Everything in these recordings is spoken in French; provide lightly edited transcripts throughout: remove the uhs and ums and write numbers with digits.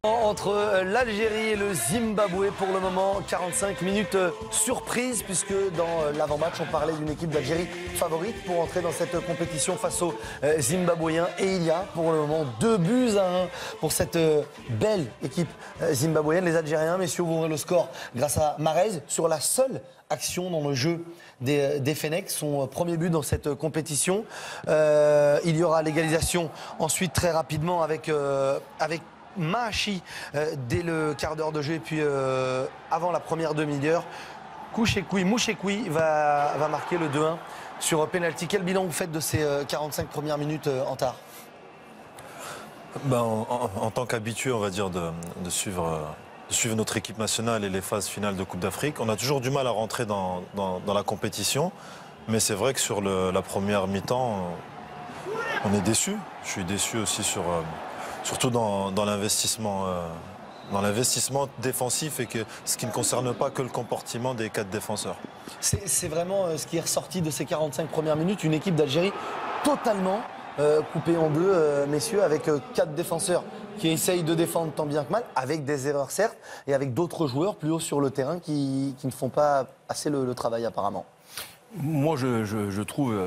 Entre l'Algérie et le Zimbabwe pour le moment, 45 minutes surprise puisque dans l'avant-match on parlait d'une équipe d'Algérie favorite pour entrer dans cette compétition face aux Zimbabwéens et il y a pour le moment 2-1 pour cette belle équipe zimbabwéenne. Les Algériens, messieurs, vont ouvrir le score grâce à Mahrez sur la seule action dans le jeu des Fennecs, son premier but dans cette compétition. Il y aura l'égalisation ensuite très rapidement avec Mahachi dès le quart d'heure de jeu et puis avant la première demi-heure, Mouchekwi va marquer le 2-1 sur penalty. Quel bilan vous faites de ces 45 premières minutes en tard? En tant qu'habitué, on va dire, de suivre notre équipe nationale et les phases finales de Coupe d'Afrique, on a toujours du mal à rentrer dans la compétition. Mais c'est vrai que sur la première mi-temps, on est déçu. Je suis déçu aussi surtout dans l'investissement défensif et ce qui ne concerne pas que le comportement des 4 défenseurs. C'est vraiment ce qui est ressorti de ces 45 premières minutes, une équipe d'Algérie totalement coupée en deux, messieurs, avec 4 défenseurs qui essayent de défendre tant bien que mal, avec des erreurs certes, et avec d'autres joueurs plus haut sur le terrain qui ne font pas assez le travail apparemment. Moi, je trouve,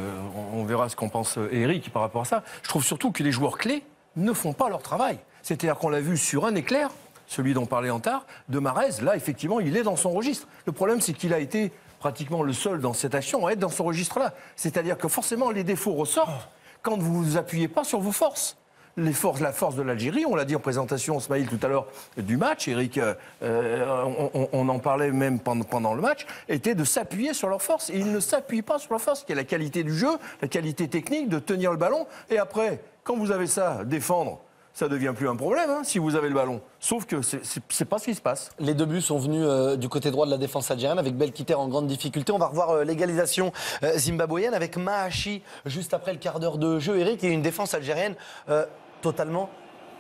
on verra ce qu'en pense Eric par rapport à ça, je trouve surtout que les joueurs clés ne font pas leur travail. C'est-à-dire qu'on l'a vu sur un éclair, celui dont parlait Antar, de Mahrez. Là, effectivement, il est dans son registre. Le problème, c'est qu'il a été pratiquement le seul dans cette action à être dans ce registre-là. C'est-à-dire que forcément, les défauts ressortent quand vous ne vous appuyez pas sur vos forces. La force de l'Algérie, on l'a dit en présentation, Smaïl, tout à l'heure, du match, Eric, on en parlait même pendant le match, était de s'appuyer sur leurs forces. Et ils ne s'appuient pas sur leurs forces, qui est la qualité du jeu, la qualité technique, de tenir le ballon. Et après, quand vous avez ça, défendre, ça ne devient plus un problème si vous avez le ballon. Sauf que c'est pas ce qui se passe. Les 2 buts sont venus du côté droit de la défense algérienne avec Belkiter en grande difficulté. On va revoir l'égalisation zimbabwéenne avec Mahachi juste après le quart d'heure de jeu, Eric, et une défense algérienne totalement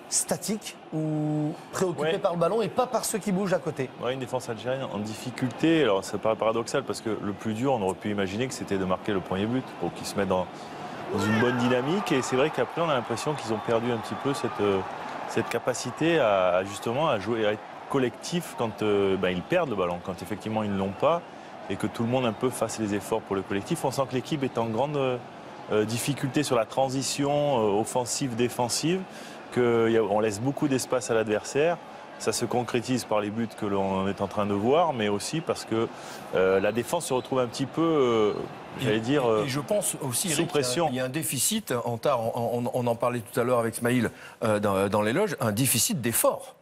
statique ou préoccupée par le ballon et pas par ceux qui bougent à côté. Ouais, une défense algérienne en difficulté. Alors ça paraît paradoxal parce que le plus dur, on aurait pu imaginer que c'était de marquer le premier but pour qu'ils se mettent dans une bonne dynamique. Et c'est vrai qu'après, on a l'impression qu'ils ont perdu un petit peu cette capacité à justement à jouer, à être collectif quand ils perdent le ballon, quand effectivement ils ne l'ont pas et que tout le monde un peu fasse les efforts pour le collectif. On sent que l'équipe est en grande difficulté sur la transition offensive-défensive, qu'on laisse beaucoup d'espace à l'adversaire. Ça se concrétise par les buts que l'on est en train de voir, mais aussi parce que la défense se retrouve un petit peu, et je pense aussi, sous Eric, pression. Il y a un déficit, on en parlait tout à l'heure avec Smaïl dans les loges, un déficit d'effort.